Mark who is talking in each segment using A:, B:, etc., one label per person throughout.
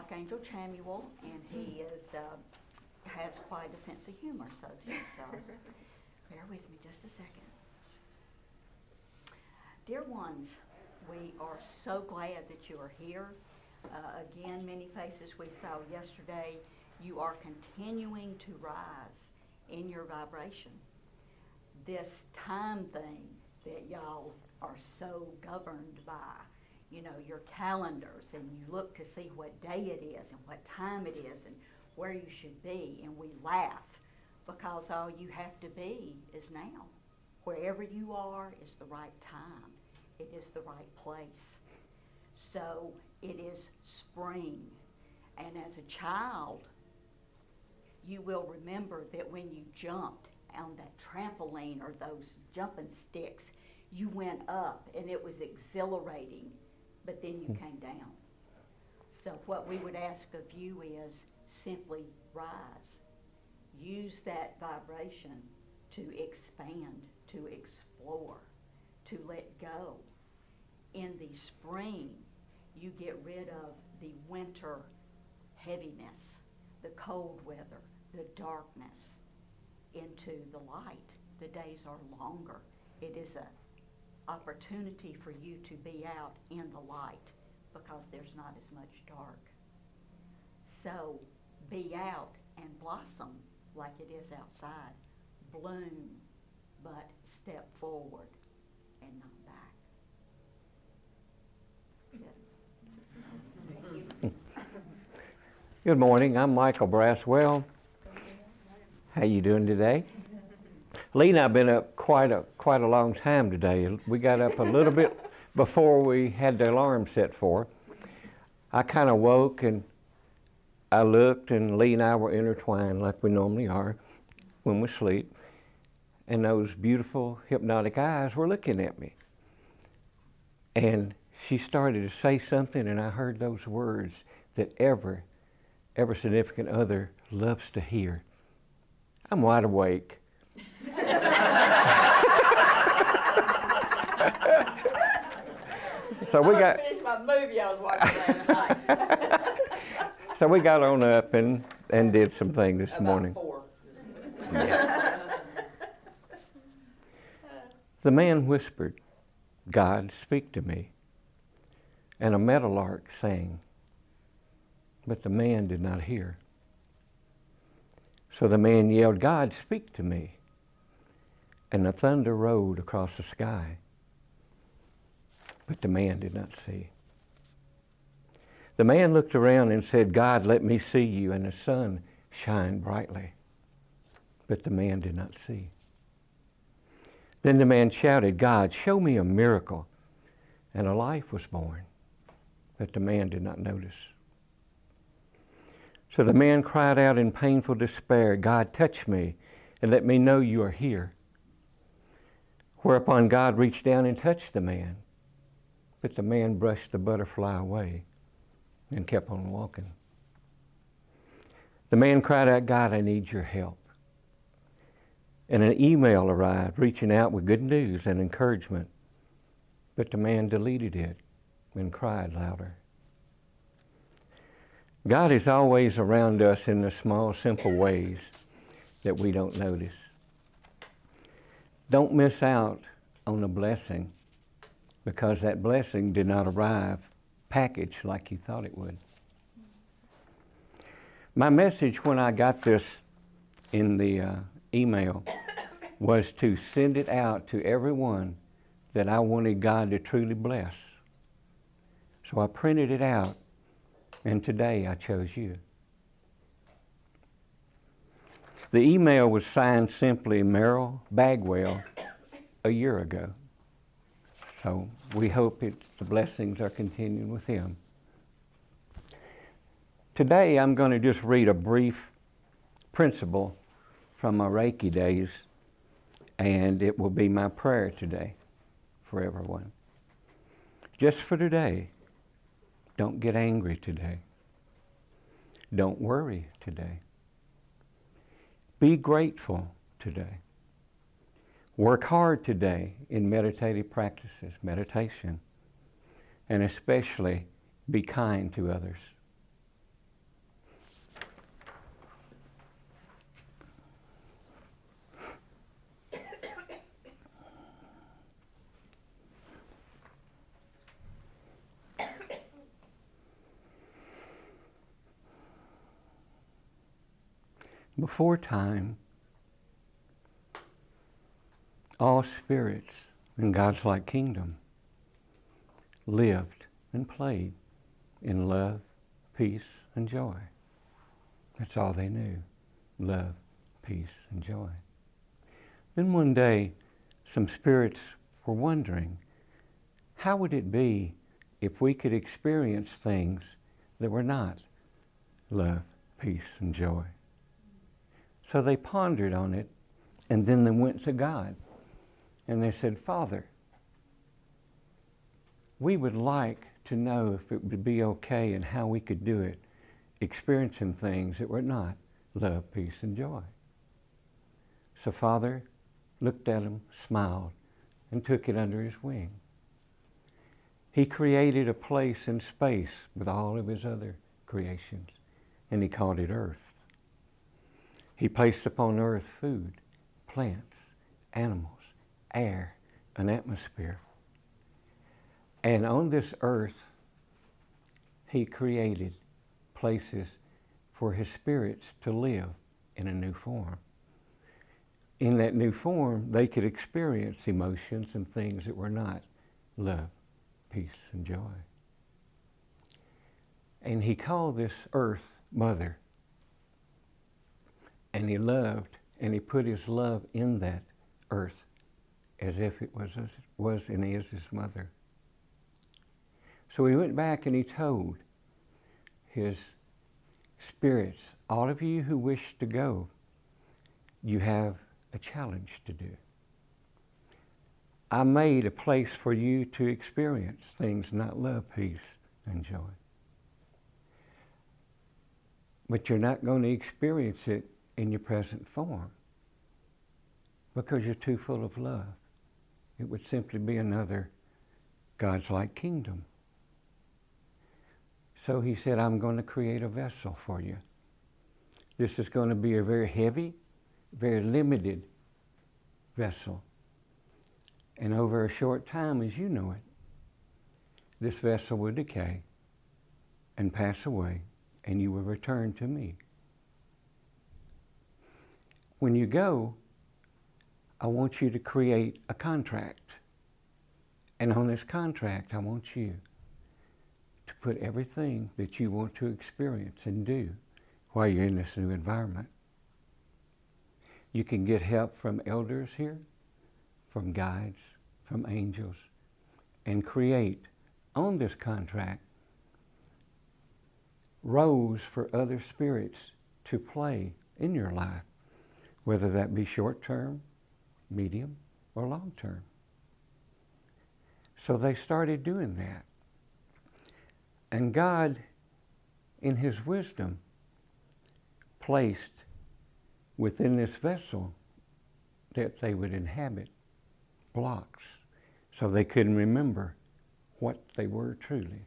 A: Archangel Chamuel, and he has quite a sense of humor, so just bear with me just a second. Dear ones, we are so glad that you are here. Again, many faces we saw yesterday, you are continuing to rise in your vibration. This time thing that y'all are so governed by, you know, your calendars, and you look to see what day it is and what time it is and where you should be, and we laugh because all you have to be is now. Wherever you are is the right time. It is the right place. So it is spring, and as a child, you will remember that when you jumped on that trampoline or those jumping sticks, you went up and it was exhilarating, but then you came down. So what we would ask of you is simply rise. Use that vibration to expand, to explore, to let go. In the spring, you get rid of the winter heaviness, the cold weather, the darkness, into the light. The days are longer. It is an opportunity for you to be out in the light because there's not as much dark. So be out and blossom like it is outside. Bloom, but step forward and not back.
B: Good morning. I'm Michael Braswell. How you doing today? Lee and I have been up quite a long time today. We got up a little bit before we had the alarm set for. I kind of woke and I looked, and Lee and I were intertwined like we normally are when we sleep. And those beautiful hypnotic eyes were looking at me. And she started to say something, and I heard those words that every significant other loves to hear. I'm wide awake. So we got
A: finished my movie I was watching last night.
B: So we got on up and did some things this morning.
A: About 4.
B: Yeah. The man whispered, "God, speak to me." And a meadowlark sang, but the man did not hear. So the man yelled, "God, speak to me." And the thunder rolled across the sky, but the man did not see. The man looked around and said, "God, let me see you." And the sun shined brightly, but the man did not see. Then the man shouted, "God, show me a miracle." And a life was born, but the man did not notice. So the man cried out in painful despair, "God, touch me and let me know you are here." Whereupon God reached down and touched the man, but the man brushed the butterfly away and kept on walking. The man cried out, "God, I need your help." And an email arrived reaching out with good news and encouragement, but the man deleted it and cried louder. God is always around us in the small, simple ways that we don't notice. Don't miss out on a blessing because that blessing did not arrive packaged like you thought it would. My message when I got this in the email was to send it out to everyone that I wanted God to truly bless. So I printed it out, and today I chose you. The email was signed simply Merrill Bagwell a year ago. So we hope the blessings are continuing with him. Today I'm going to just read a brief principle from my Reiki days, and it will be my prayer today for everyone. Just for today, don't get angry today. Don't worry today. Be grateful today. Work hard today in meditative practices, meditation, and especially be kind to others. before time, all spirits in God's like kingdom lived and played in love, peace, and joy. That's all they knew. Love, peace, and joy. Then one day, some spirits were wondering, how would it be if we could experience things that were not love, peace, and joy? So they pondered on it, and then they went to God. And they said, Father, we would like to know if it would be okay and how we could do it, experiencing things that were not love, peace, and joy. So Father looked at him, smiled, and took it under his wing. He created a place in space with all of his other creations, and he called it Earth. He placed upon Earth food, plants, animals, air, an atmosphere. And on this earth, he created places for his spirits to live in a new form. In that new form, they could experience emotions and things that were not love, peace, and joy. And he called this earth Mother. And he loved, and he put his love in that earth as if it was and is his mother. So he went back and he told his spirits, all of you who wish to go, you have a challenge to do. I made a place for you to experience things not love, peace, and joy. But you're not going to experience it in your present form because you're too full of love. It would simply be another God's like kingdom. So he said, I'm going to create a vessel for you. This is going to be a very heavy, very limited vessel. And over a short time, as you know it, this vessel will decay and pass away, and you will return to me. When you go, I want you to create a contract. And on this contract, I want you to put everything that you want to experience and do while you're in this new environment. You can get help from elders here, from guides, from angels, and create on this contract roles for other spirits to play in your life, whether that be short-term, medium, or long-term. So they started doing that. And God, in his wisdom, placed within this vessel that they would inhabit blocks so they couldn't remember what they were truly.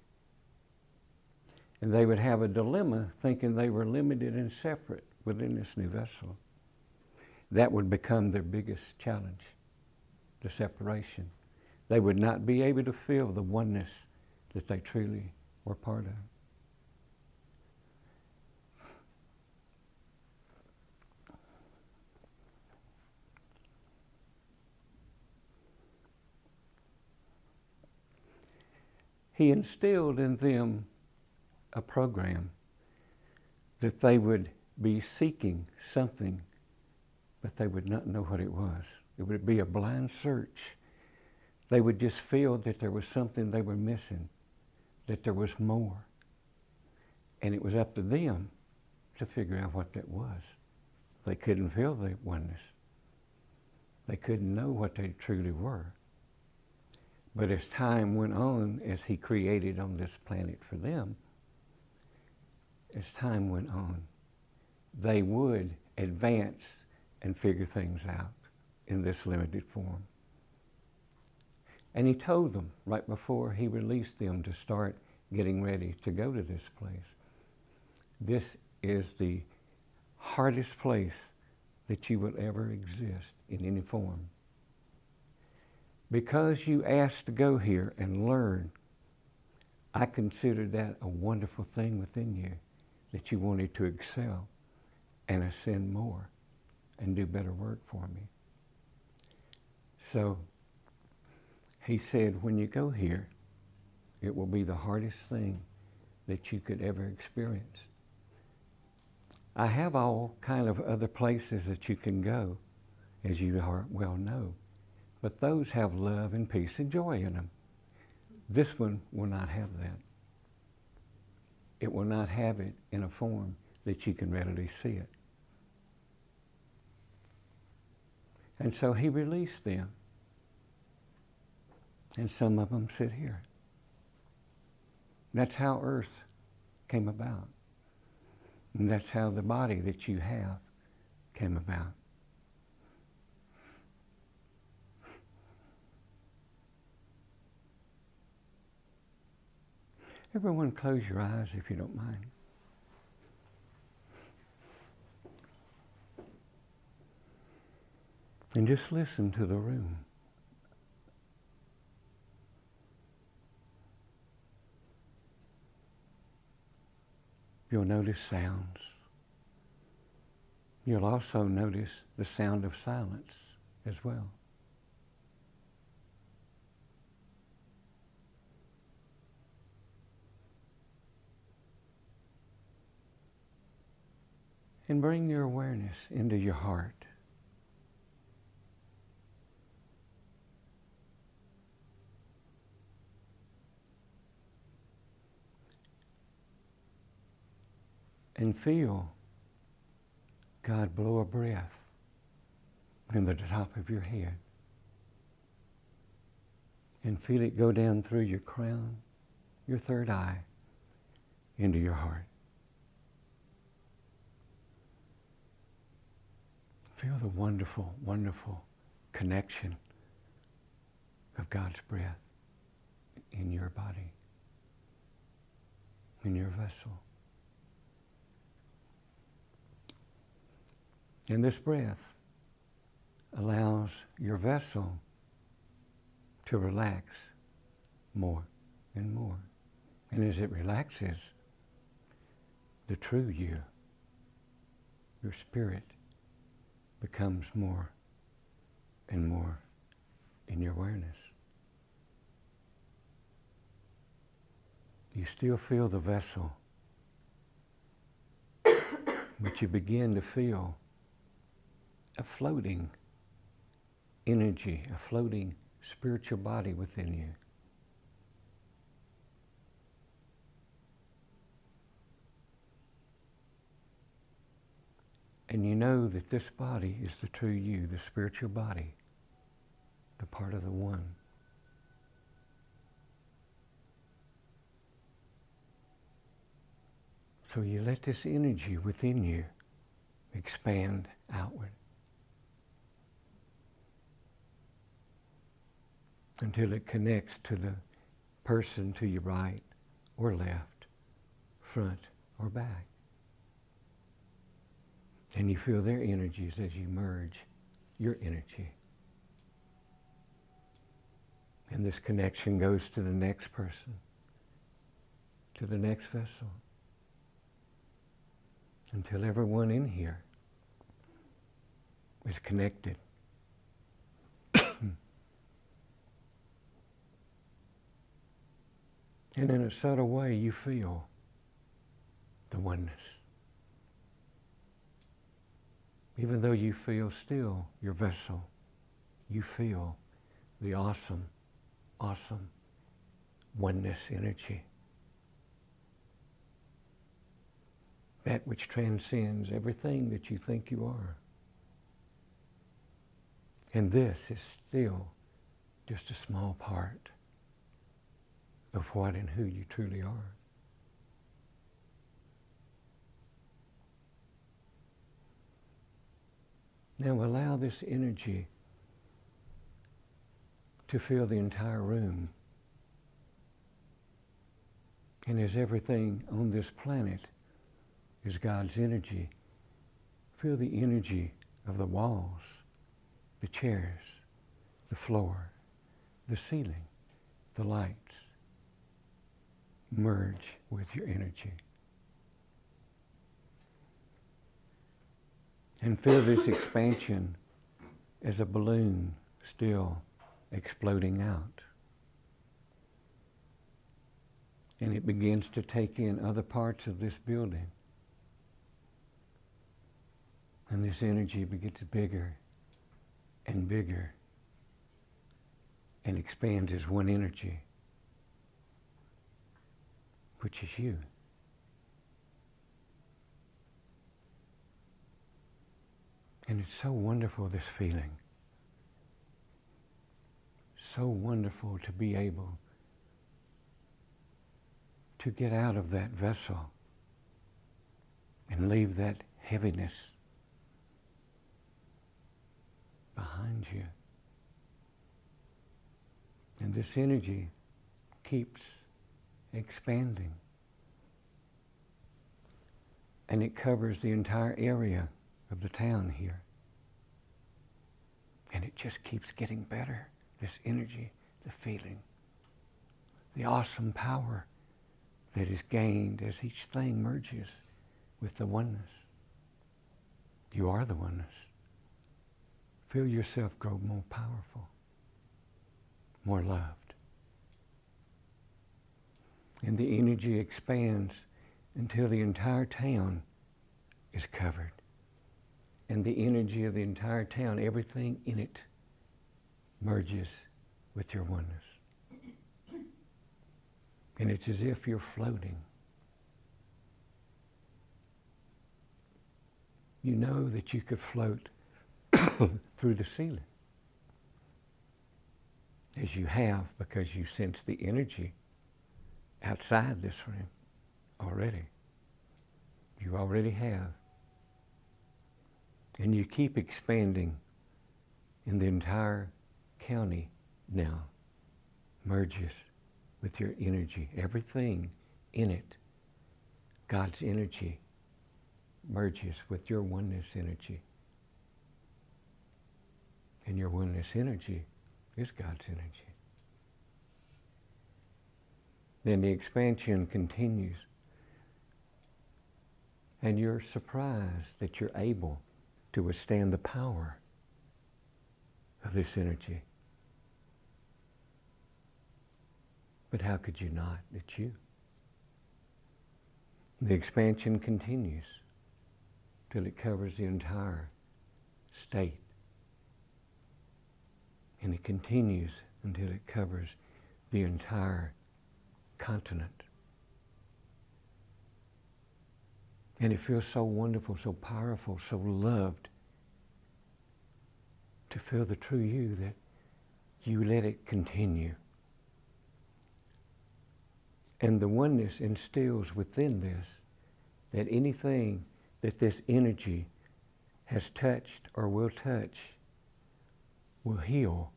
B: And they would have a dilemma thinking they were limited and separate within this new vessel. That would become their biggest challenge, the separation. They would not be able to feel the oneness that they truly were part of. He instilled in them a program that they would be seeking something, but they would not know what it was. It would be a blind search. They would just feel that there was something they were missing, that there was more. And it was up to them to figure out what that was. They couldn't feel the oneness. They couldn't know what they truly were. But as time went on, as he created on this planet for them, as time went on, they would advance and figure things out in this limited form. And he told them right before he released them to start getting ready to go to this place, this is the hardest place that you will ever exist in any form. Because you asked to go here and learn, I consider that a wonderful thing within you, that you wanted to excel and ascend more and do better work for me. So he said, when you go here, it will be the hardest thing that you could ever experience. I have all kind of other places that you can go, as you well know, but those have love and peace and joy in them. This one will not have that. It will not have it in a form that you can readily see it. And so he released them. And some of them sit here. That's how earth came about. And that's how the body that you have came about. Everyone close your eyes if you don't mind. And just listen to the room. You'll notice sounds. You'll also notice the sound of silence as well. And bring your awareness into your heart. And feel God blow a breath in the top of your head. And feel it go down through your crown, your third eye, into your heart. Feel the wonderful, wonderful connection of God's breath in your body, in your vessel. And this breath allows your vessel to relax more and more. And as it relaxes, the true you, your spirit, becomes more and more in your awareness. You still feel the vessel, but you begin to feel a floating energy, a floating spiritual body within you. And you know that this body is the true you, the spiritual body, the part of the one. So you let this energy within you expand outward until it connects to the person to your right or left, front or back. And you feel their energies as you merge your energy. And this connection goes to the next person, to the next vessel, until everyone in here is connected. And in a subtle way, you feel the oneness. Even though you feel still your vessel, you feel the awesome, awesome oneness energy. That which transcends everything that you think you are. And this is still just a small part of what and who you truly are. Now allow this energy to fill the entire room. And as everything on this planet is God's energy, feel the energy of the walls, the chairs, the floor, the ceiling, the lights. Merge with your energy. And feel this expansion as a balloon still exploding out. And it begins to take in other parts of this building. And this energy gets bigger and bigger and expands as one energy, which is you. And it's so wonderful, this feeling. So wonderful to be able to get out of that vessel and leave that heaviness behind you. And this energy keeps expanding. And it covers the entire area of the town here. And it just keeps getting better. This energy, the feeling, the awesome power that is gained as each thing merges with the oneness. You are the oneness. Feel yourself grow more powerful, more loved. And the energy expands until the entire town is covered. And the energy of the entire town, everything in it, merges with your oneness. And it's as if you're floating. You know that you could float through the ceiling, as you have, because you sense the energy outside this room already. You already have. And you keep expanding, in the entire county now merges with your energy. Everything in it, God's energy, merges with your oneness energy. And your oneness energy is God's energy. Then the expansion continues. And you're surprised that you're able to withstand the power of this energy. But how could you not? It's you. The expansion continues till it covers the entire state. And it continues until it covers the entire continent. And it feels so wonderful, so powerful, so loved to feel the true you, that you let it continue. And the oneness instills within this that anything that this energy has touched or will touch will heal.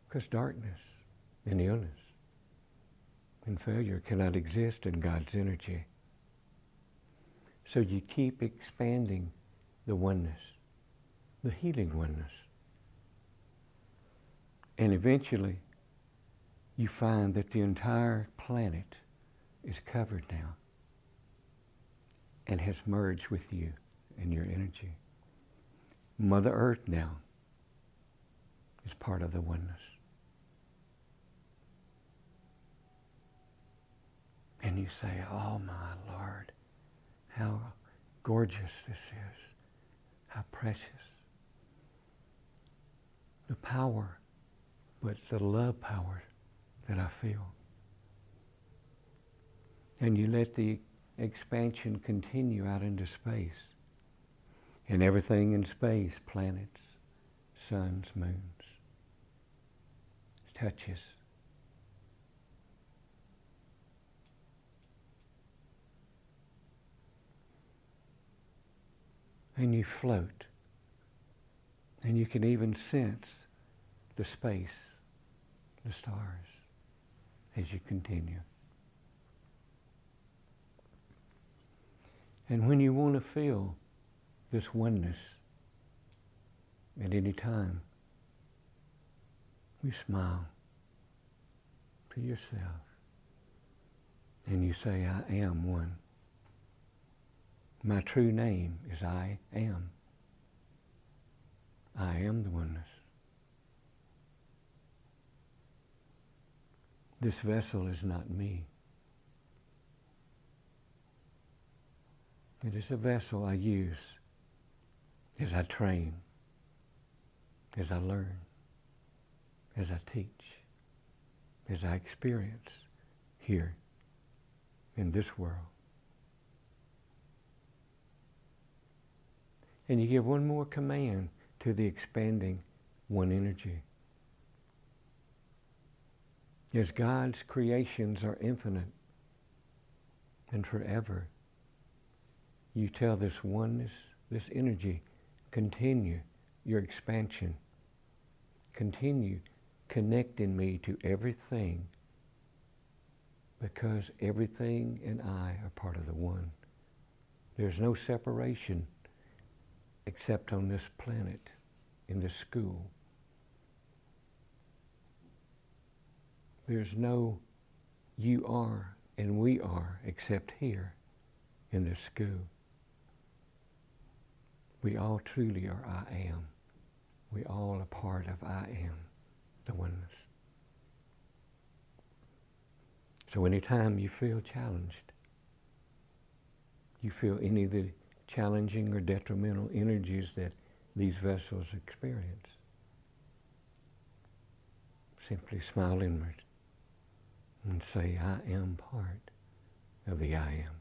B: Because darkness and illness and failure cannot exist in God's energy. So you keep expanding the oneness, the healing oneness. And eventually you find that the entire planet is covered now and has merged with you and your energy. Mother Earth now is part of the oneness. And you say, oh my Lord, how gorgeous this is, how precious. The power, but the love power that I feel. And you let the expansion continue out into space. And everything in space, planets, suns, moons, touches. And you float. And you can even sense the space, the stars, as you continue. And when you want to feel this oneness at any time, you smile to yourself and you say, I am one My true name is I am. I am the oneness. This vessel is not me. It is a vessel I use as I train, as I learn, as I teach, as I experience here in this world. And you give one more command to the expanding one energy. As God's creations are infinite and forever, you tell this oneness, this energy, continue your expansion. Continue connecting me to everything, because everything and I are part of the one. There's no separation except on this planet, in this school. There's no you are and we are except here in this school. We all truly are I am. We all are part of I am, the oneness. So anytime you feel challenged, you feel any of the challenging or detrimental energies that these vessels experience, simply smile inward and say, I am part of the I am.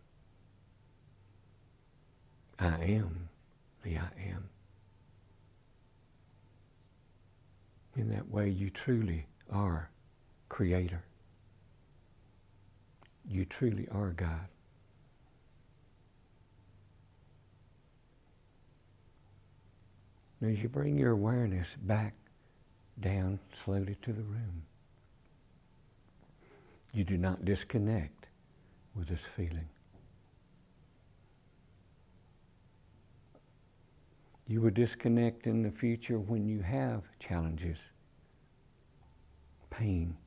B: I am the I am. In that way, you truly are Creator. You truly are God. And as you bring your awareness back down slowly to the room, you do not disconnect with this feeling. You will disconnect in the future when you have challenges, pain,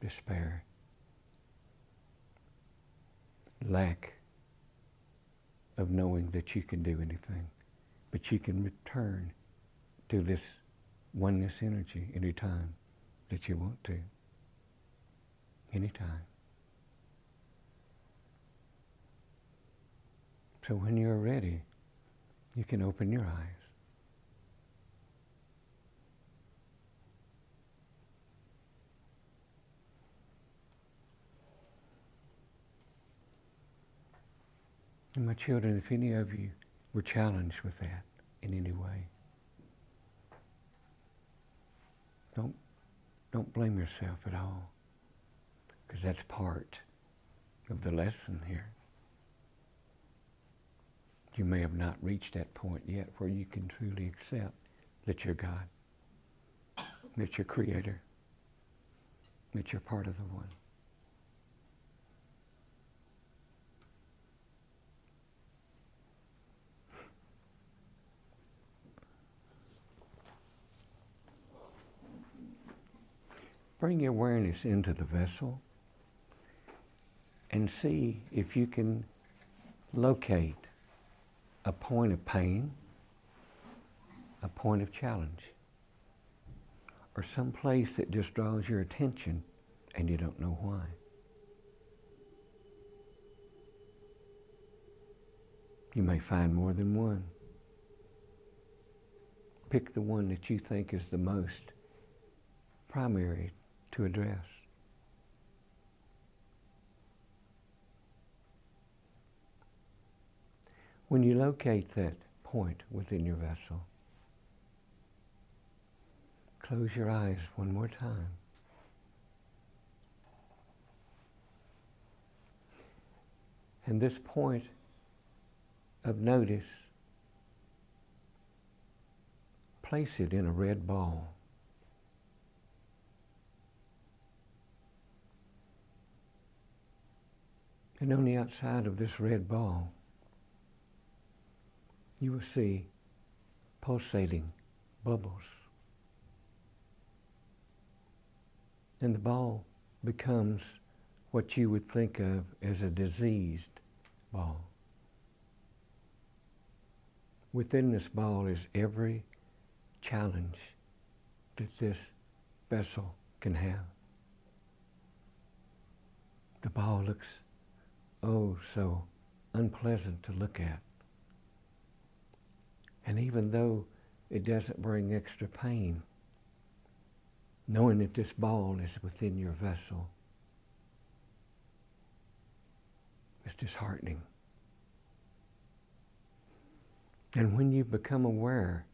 B: despair, lack of knowing that you can do anything. But you can return to this oneness energy anytime that you want to. Anytime. So when you're ready, you can open your eyes. And my children, if any of you were challenged with that in any way, don't blame yourself at all, because that's part of the lesson here. You may have not reached that point yet where you can truly accept that you're God, that you're Creator, that you're part of the one. Bring your awareness into the vessel and see if you can locate a point of pain, a point of challenge, or some place that just draws your attention and you don't know why. You may find more than one. Pick the one that you think is the most primary to address. When you locate that point within your vessel, close your eyes one more time. And this point of notice, place it in a red ball. And on the outside of this red ball, you will see pulsating bubbles. And the ball becomes what you would think of as a diseased ball. Within this ball is every challenge that this vessel can have. The ball looks, oh, so unpleasant to look at. And even though it doesn't bring extra pain, knowing that this ball is within your vessel is disheartening. And when you become aware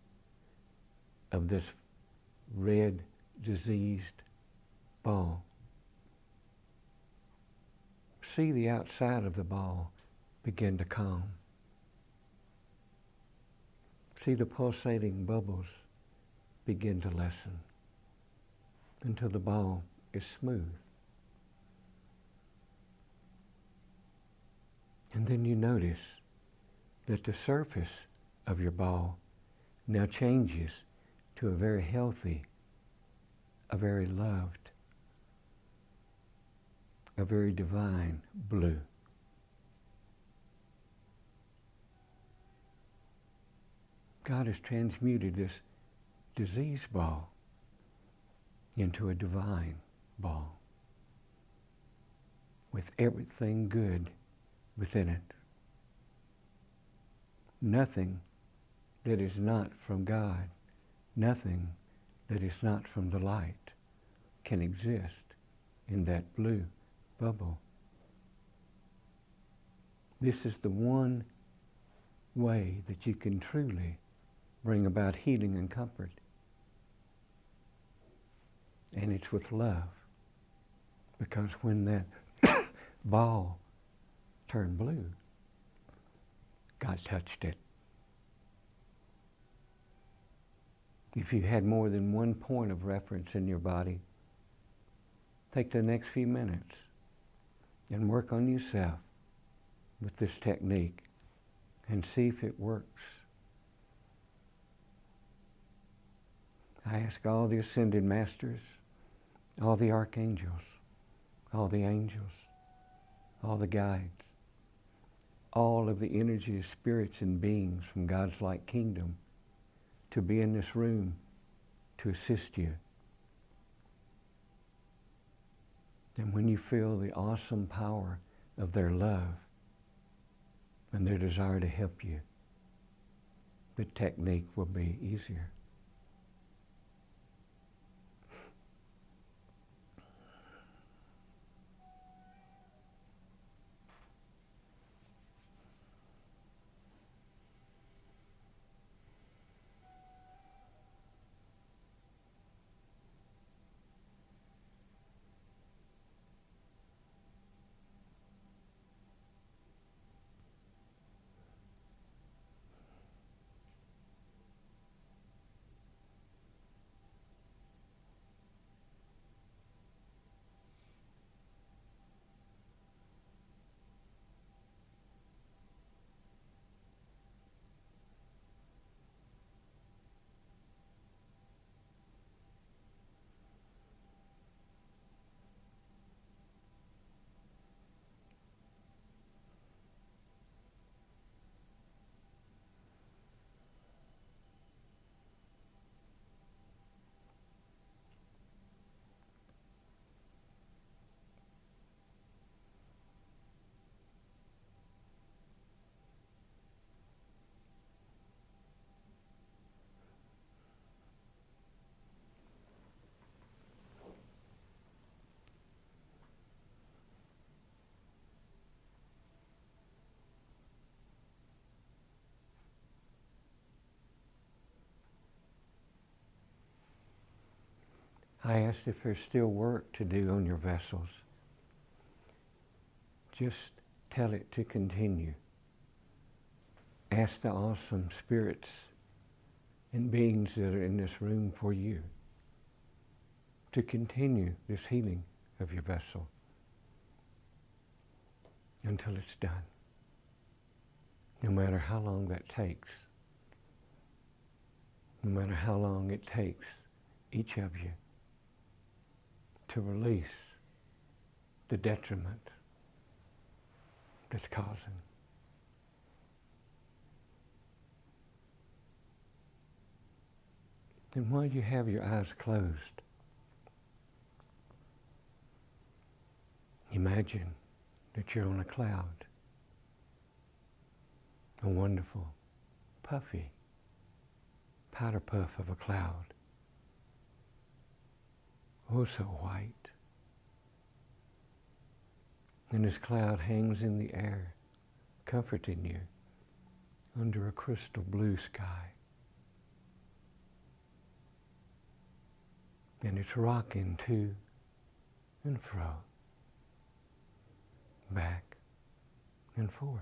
B: of this red, diseased ball, see the outside of the ball begin to calm. See the pulsating bubbles begin to lessen until the ball is smooth. And then you notice that the surface of your ball now changes to a very healthy, a very loved, a very divine blue. God has transmuted this disease ball into a divine ball with everything good within it. Nothing that is not from God, nothing that is not from the light can exist in that blue bubble. This is the one way that you can truly bring about healing and comfort. And it's with love. Because when that ball turned blue, God touched it. If you had more than one point of reference in your body, take the next few minutes and work on yourself with this technique and see if it works. I ask all the ascended masters, all the archangels, all the angels, all the guides, all of the energies, spirits, and beings from God's light kingdom to be in this room to assist you. And when you feel the awesome power of their love and their desire to help you, the technique will be easier. I asked if there's still work to do on your vessels. Just tell it to continue. Ask the awesome spirits and beings that are in this room for you to continue this healing of your vessel until it's done, no matter how long that takes, no matter how long it takes each of you to release the detriment that's causing. And while you have your eyes closed, imagine that you're on a cloud, a wonderful, puffy powder puff of a cloud, oh so white. And this cloud hangs in the air, comforting you under a crystal blue sky. And it's rocking to and fro, back and forth.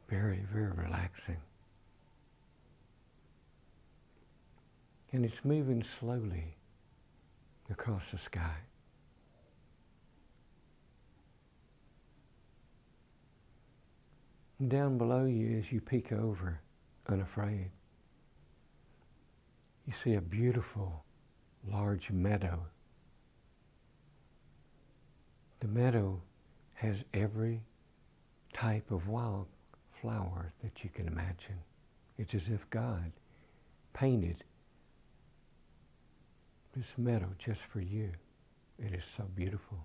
B: Very, very relaxing. And it's moving slowly across the sky. And down below you, as you peek over, unafraid, you see a beautiful, large meadow. The meadow has every type of wildflower that you can imagine. It's as if God painted this meadow just for you. It is so beautiful.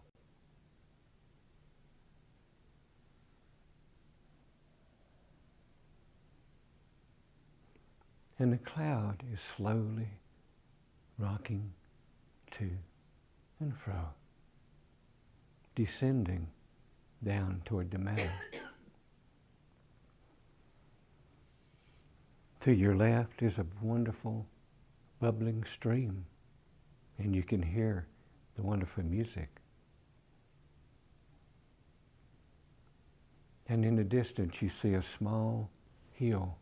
B: And the cloud is slowly rocking to and fro, descending down toward the meadow. To your left is a wonderful bubbling stream, and you can hear the wonderful music. And in the distance you see a small hill.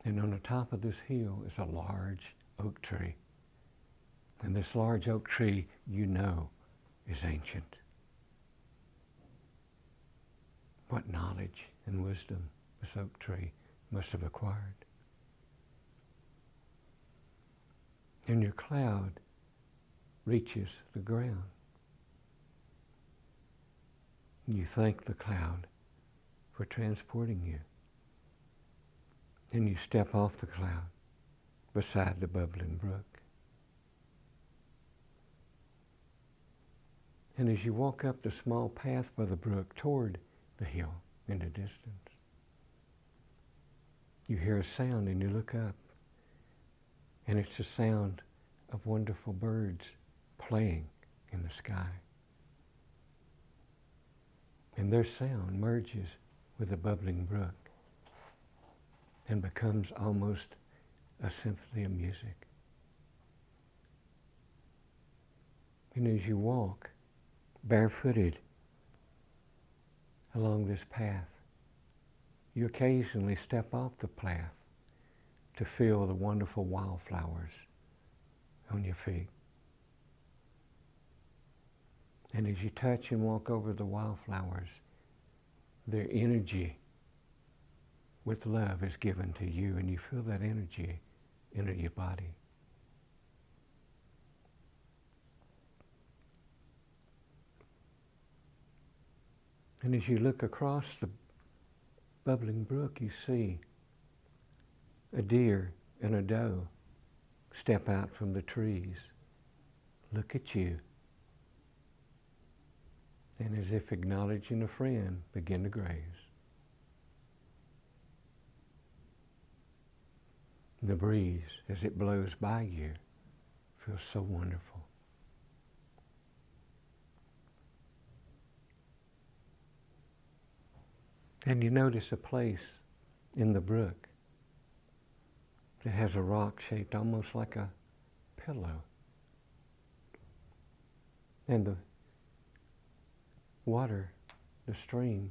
B: And on the top of this hill is a large oak tree. And this large oak tree, you know, is ancient. What knowledge and wisdom this oak tree must have acquired. And your cloud reaches the ground. You thank the cloud for transporting you. And you step off the cloud beside the bubbling brook. And as you walk up the small path by the brook toward the hill in the distance, you hear a sound and you look up, and it's the sound of wonderful birds playing in the sky. And their sound merges with the bubbling brook and becomes almost a symphony of music. And as you walk barefooted along this path, you occasionally step off the path to feel the wonderful wildflowers on your feet. And as you touch and walk over the wildflowers, their energy with love is given to you, and you feel that energy enter your body. And as you look across the bubbling brook, you see a deer and a doe step out from the trees, look at you, and as if acknowledging a friend, begin to graze. The breeze, as it blows by you, feels so wonderful. And you notice a place in the brook that has a rock shaped almost like a pillow. And the water, the stream,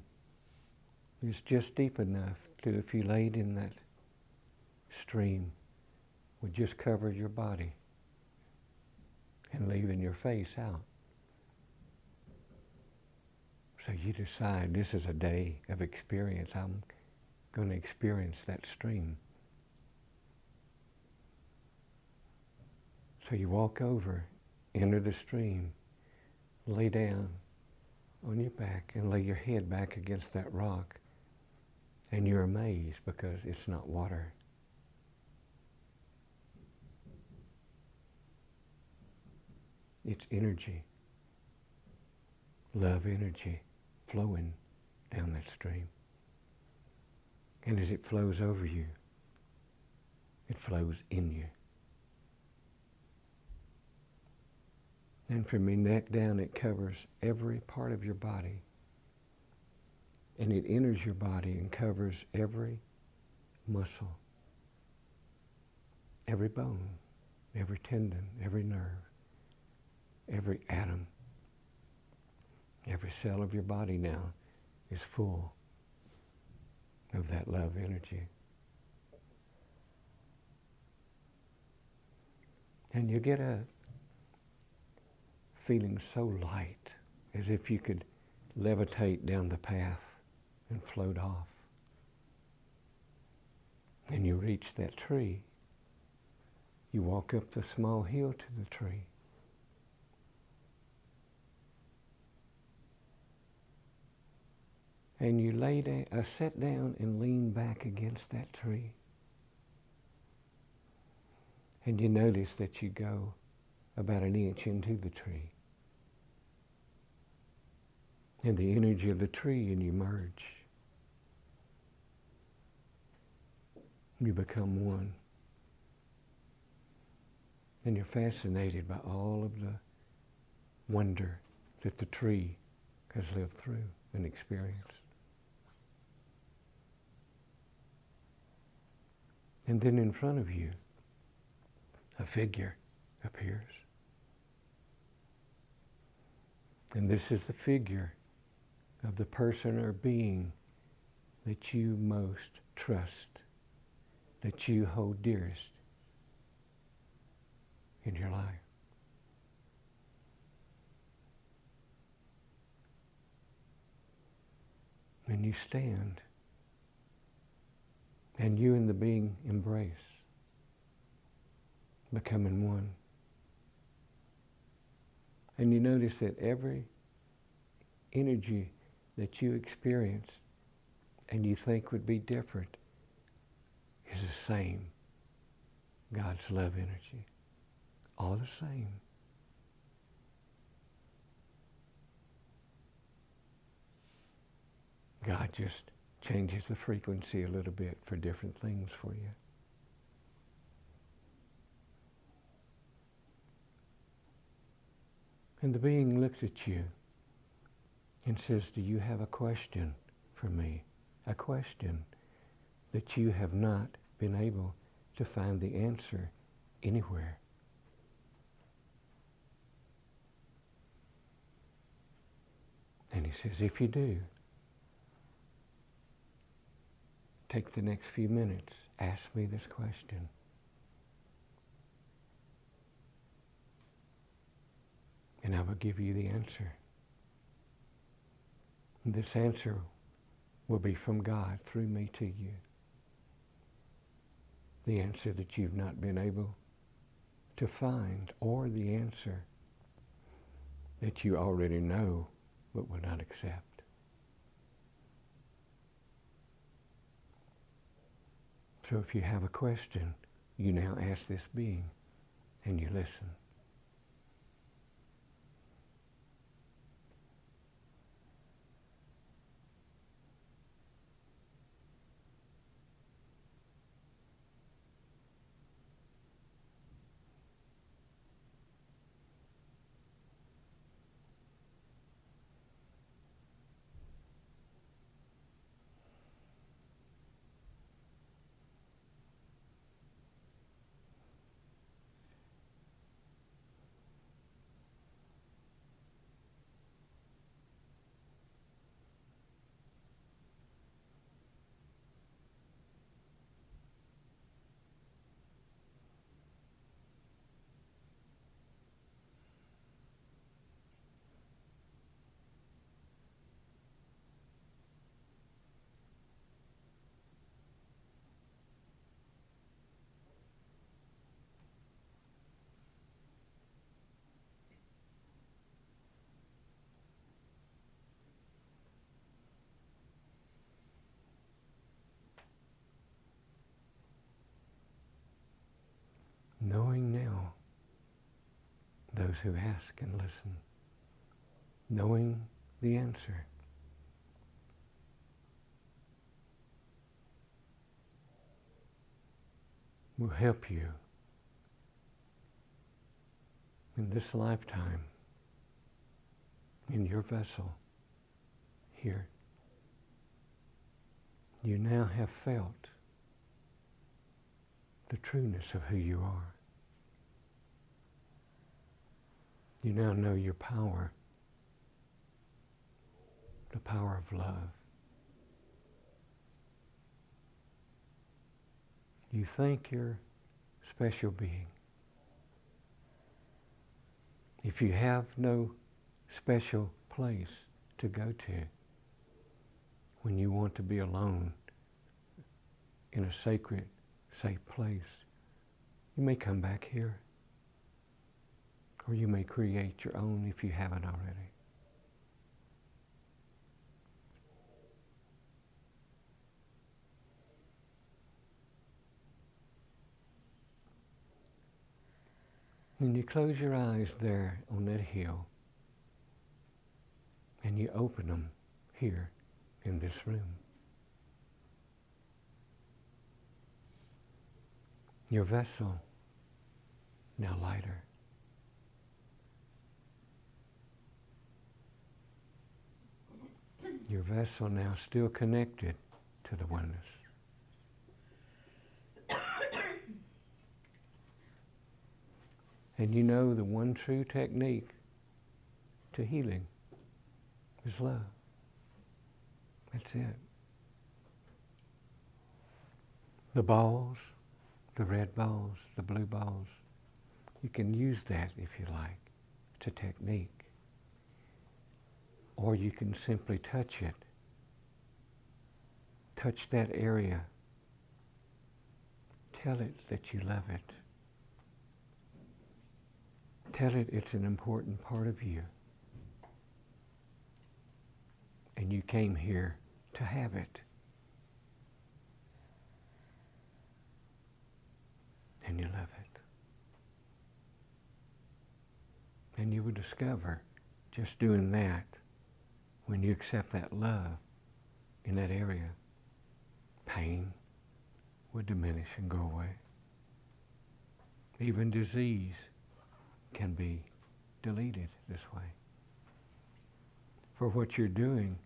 B: is just deep enough to, if you laid in that stream, would just cover your body and leaving your face out. So you decide, this is a day of experience. I'm going to experience that stream. So you walk over enter the stream, lay down on your back and lay your head back against that rock, and you're amazed because it's not water. It's energy, love energy, flowing down that stream. And as it flows over you, it flows in you. And from your neck down, it covers every part of your body. And it enters your body and covers every muscle, every bone, every tendon, every nerve, every atom. Every cell of your body now is full of that love energy. And you get up feeling so light, as if you could levitate down the path and float off. And you reach that tree. You walk up the small hill to the tree. And you sit down and lean back against that tree. And you notice that you go about an inch into the tree. And the energy of the tree and you merge. You become one. And you're fascinated by all of the wonder that the tree has lived through and experienced. And then in front of you, a figure appears. And this is the figure of the person or being that you most trust, that you hold dearest in your life. And you stand, and you and the being embrace, becoming one. And you notice that every energy that you experience and you think would be different is the same. God's love energy. All the same. God just changes the frequency a little bit for different things for you. And the being looks at you and says, do you have a question for me? A question that you have not been able to find the answer anywhere. And he says, if you do, take the next few minutes, ask me this question. And I will give you the answer. And this answer will be from God through me to you. The answer that you've not been able to find, or the answer that you already know but will not accept. So if you have a question, you now ask this being and you listen. those who ask and listen, knowing the answer. Will help you in this lifetime, in your vessel here. You now have felt the trueness of who you are. You now know your power, the power of love. You think you're a special being. If you have no special place to go to when you want to be alone in a sacred, safe place, you may come back here. Or you may create your own if you haven't already. And you close your eyes there on that hill, and you open them here in this room. Your vessel now lighter. Your vessel now still connected to the oneness. And you know the one true technique to healing is love. That's it. The balls, the red balls, the blue balls, you can use that if you like. It's a technique. Or you can simply touch it. Touch that area. Tell it that you love it. Tell it it's an important part of you. And you came here to have it. And you love it. And you will discover just doing that, when you accept that love in that area, pain would diminish and go away. Even disease can be deleted this way. For what you're doing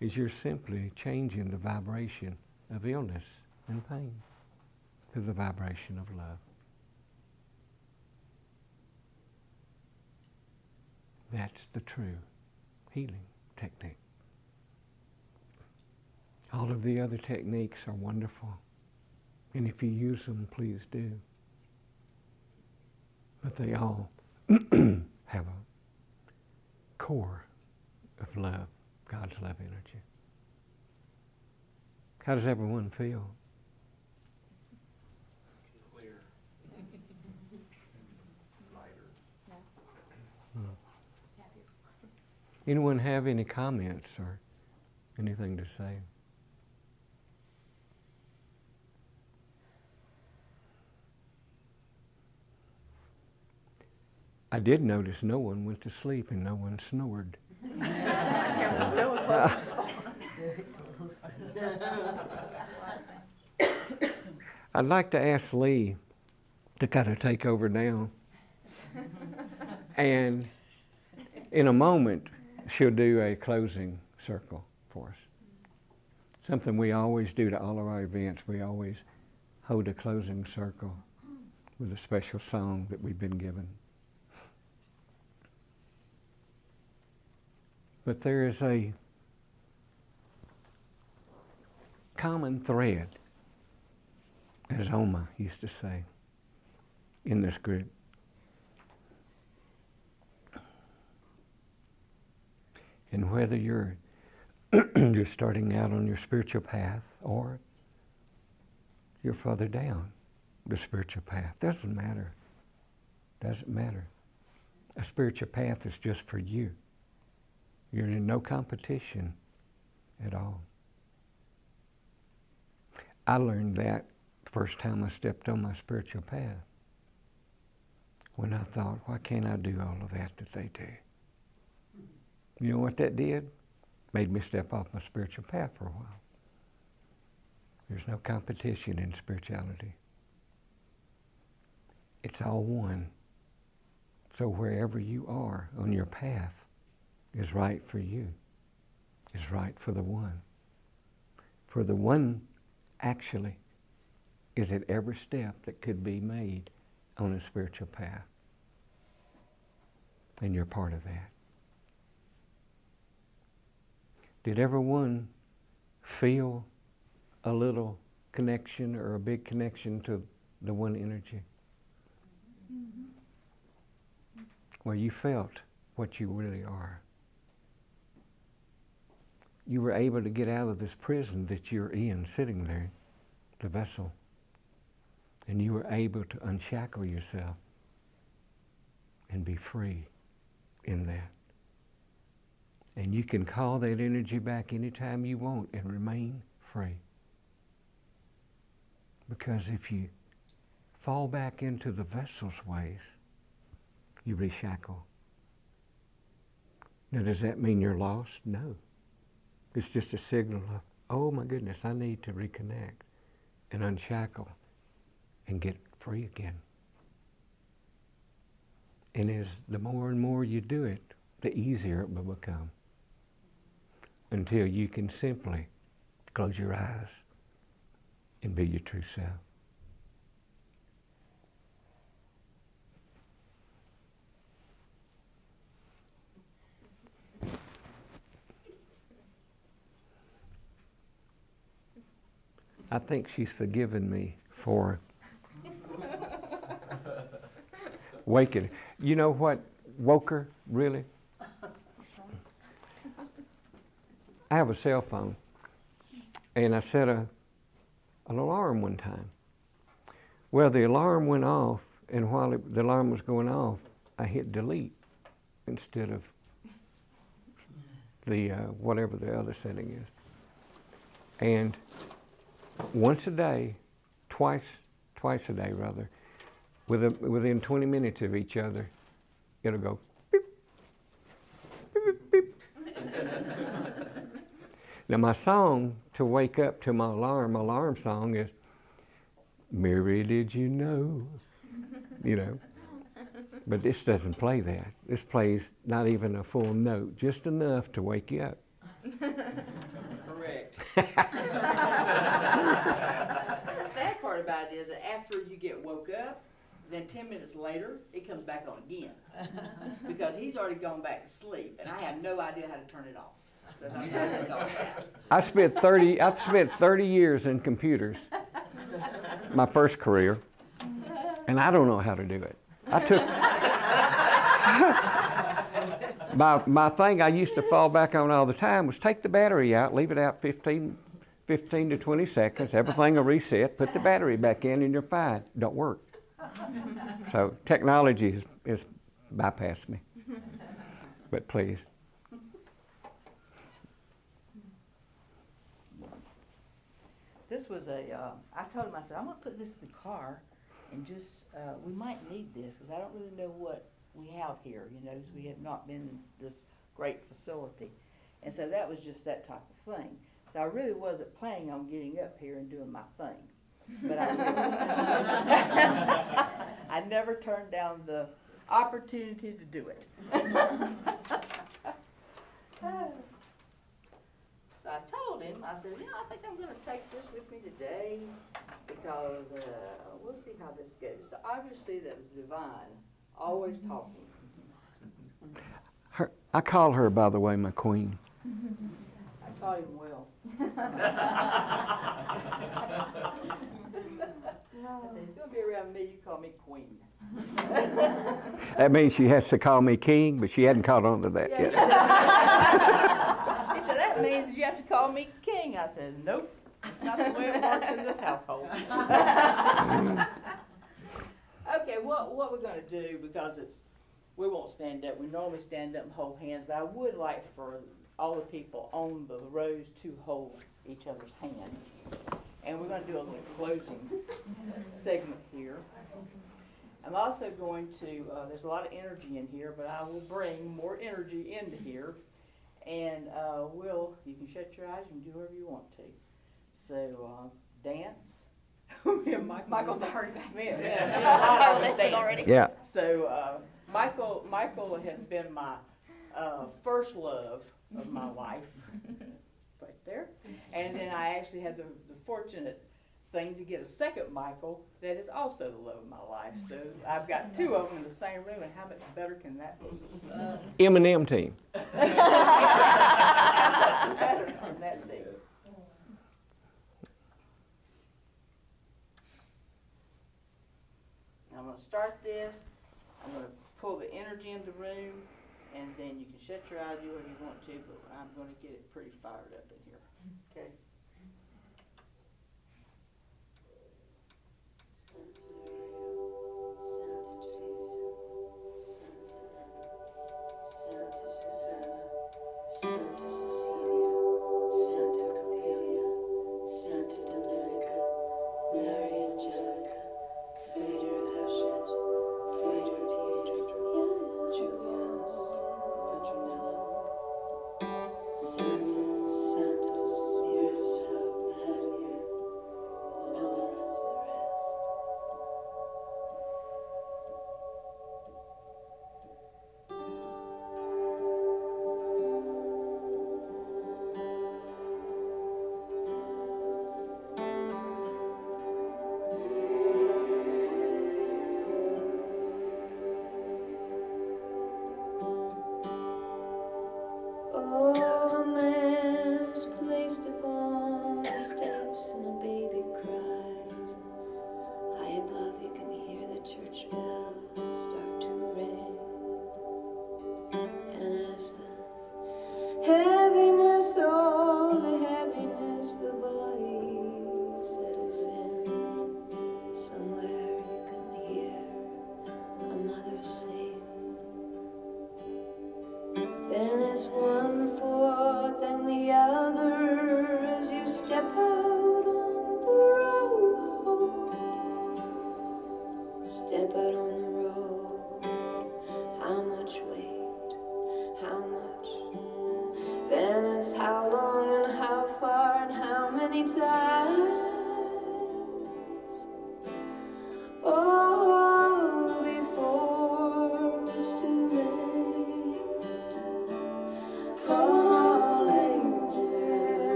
B: is you're simply changing the vibration of illness and pain to the vibration of love. That's the true healing technique. All of the other techniques are wonderful, and if you use them, please do. But they all have a core of love, God's love energy. How does everyone feel?
C: Clear. Lighter.
B: Anyone have any comments or anything to say? I did notice no one went to sleep and no one snored.
D: No one closed his phone.
B: I'd like to ask Lee to kind of take over now. And in a moment, she'll do a closing circle for us. Something we always do to all of our events. We always hold a closing circle with a special song that we've been given. But there is a common thread, as Oma used to say, in this group. And whether you're just starting out on your spiritual path or you're further down the spiritual path, doesn't matter. Doesn't matter. A spiritual path is just for you. You're in no competition at all. I learned that the first time I stepped on my spiritual path. when I thought, why can't I do all of that they do? You know what that did? Made me step off my spiritual path for a while. There's no competition in spirituality. It's all one. So wherever you are on your path is right for you, is right for the one. For the one actually is at every step that could be made on a spiritual path. And you're part of that. Did everyone feel a little connection or a big connection to the one energy? Mm-hmm. Well, you felt what you really are. You were able to get out of this prison that you're in, sitting there, the vessel, and you were able to unshackle yourself and be free in that. And you can call that energy back anytime you want and remain free. Because if you fall back into the vessel's ways, you reshackle. Now, does that mean you're lost? No. It's just a signal of, oh my goodness, I need to reconnect and unshackle and get free again. And as the more and more you do it, the easier it will become. Until you can simply close your eyes and be your true self. I think she's forgiven me for waking. You know what woke her, really? I have a cell phone, and I set an alarm one time. Well, the alarm went off, and while the alarm was going off, I hit delete instead of the whatever the other setting is. And once a day, twice a day rather, within 20 minutes of each other, it'll go beep, beep, beep, beep. Now my song to wake up to my alarm song is, Mary, did you know? You know. But this doesn't play that. This plays not even a full note, just enough to wake you up.
D: Correct. The sad part about it is that after you get woke up, then 10 minutes later, it comes back on again. Because he's already gone back to sleep, and I have no idea how to turn it off.
B: I spent 30 years in computers, my first career, and I don't know how to do it. I took my thing I used to fall back on all the time was take the battery out, leave it out 15 to 20 seconds, everything will reset, put the battery back in, and you're fine. Don't work. So technology has bypassed me. But please.
C: This was I told him, I said, I'm going to put this in the car and just, we might need this because I don't really know what we have here, you know, because we have not been in this great facility. And so that was just that type of thing. So I really wasn't planning on getting up here and doing my thing. But I never turned down the opportunity to do it. So I told him, I said, I think I'm going to take this with me today because we'll see how this goes. So obviously that was divine, always talking.
B: I call her, by the way, my queen.
C: I taught him well. I said, if you're going to be around me, you call me queen.
B: That means she has to call me king, but she hadn't caught on to that yet.
C: He said, that means you have to call me king. I said, nope, it's not the way it works in this household. Okay, what we're going to do, because we won't stand up. We normally stand up and hold hands, but I would like for all the people on the rows to hold each other's hand. And we're going to do a little closing segment here.
D: I'm also going to, there's a lot of energy in here, but I will bring more energy into here. And you can shut your eyes, you can do whatever you want to. So, dance. Me and
C: Michael's already back.
D: Me and Michael
C: danced already.
B: Yeah.
D: So, Michael has been my first love of my life, right there. And then I actually had the fortunate thing to get a second Michael that is also the love of my life. So I've got two of them in the same room, and how much better can that be?
B: M&M team.
D: How much better can that be? I'm going to start this. I'm going to pull the energy in the room, and then you can shut your eyes, do whatever you want to, but I'm going to get it pretty fired up in here. Okay?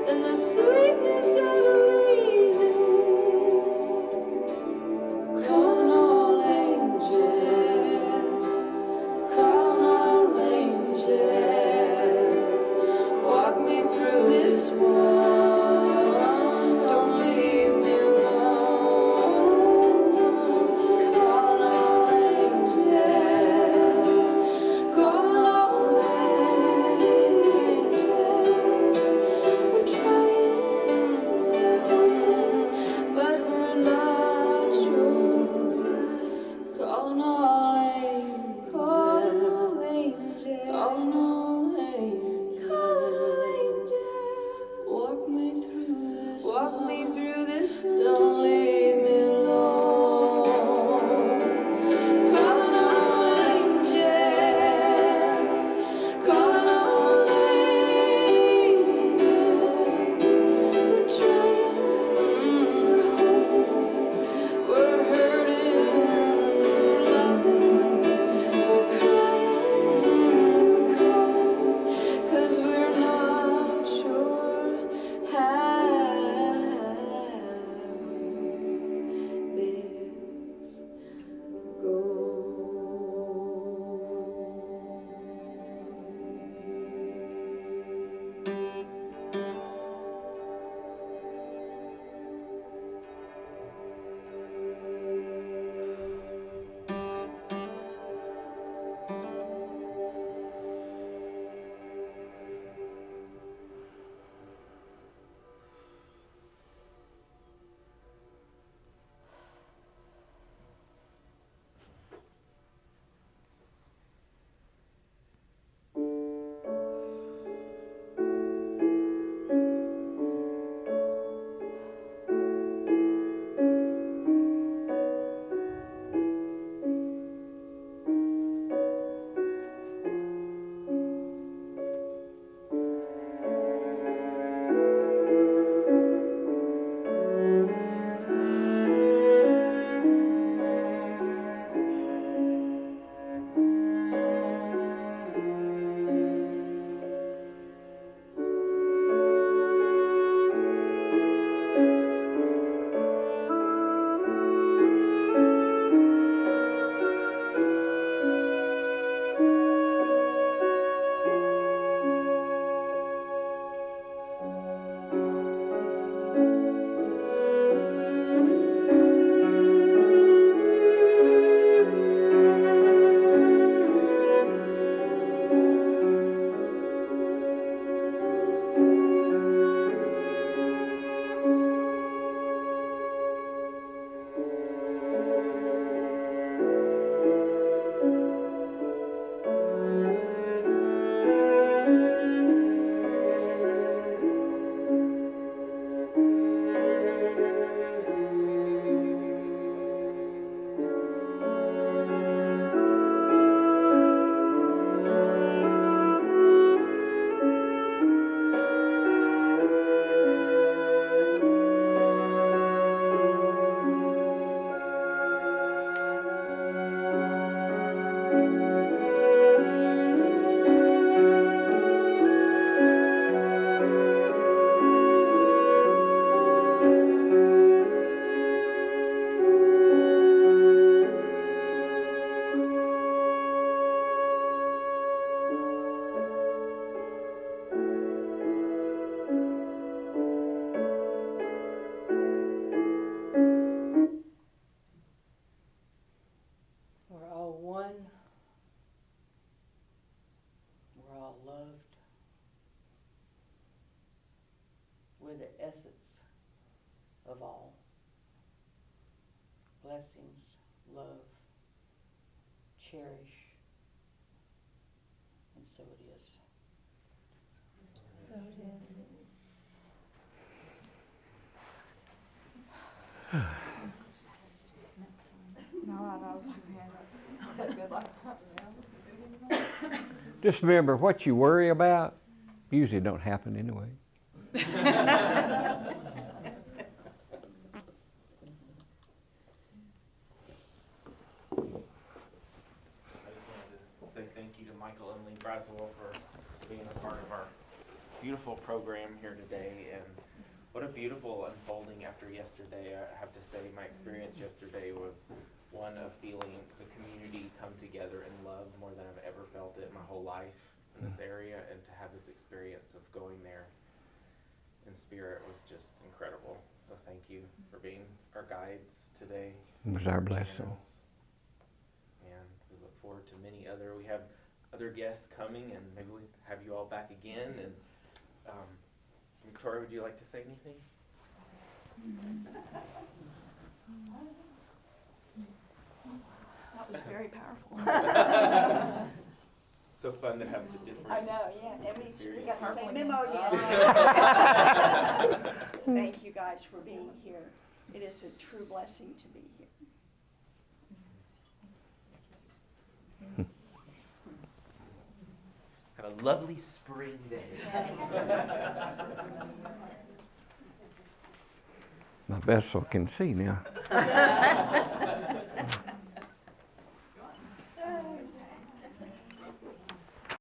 E: And the Walk me through this, don't leave me alone. Calling all angels, calling all angels. We're trying, we're hoping, we're hurting, we're loving, we're crying, we're calling, 'cause we're not sure how this
C: we're the essence of all. Blessings, love, cherish, and so it is.
E: So it is.
F: No, I was like, man, was that good last time?
B: Just remember, what you worry about usually don't happen anyway.
G: Say thank you to Michael and Lee Braswell for being a part of our beautiful program here today, and what a beautiful unfolding after yesterday. I have to say my experience yesterday was one of feeling the community come together in love more than I've ever felt it in my whole life in this area, and to have this experience of going there in spirit was just incredible. So thank you for being our guides today.
B: It was our blessing.
G: And we look forward to many other, we have other guests coming, and maybe we have you all back again. And Victoria, would you like to say anything?
F: That was very powerful.
G: So fun to have the different.
H: I know, yeah, and we got the same
C: Purple
H: memo
C: again.
H: again. Thank you guys for being here. It is a true blessing to be here.
G: Have a lovely spring day.
B: My vessel can see now.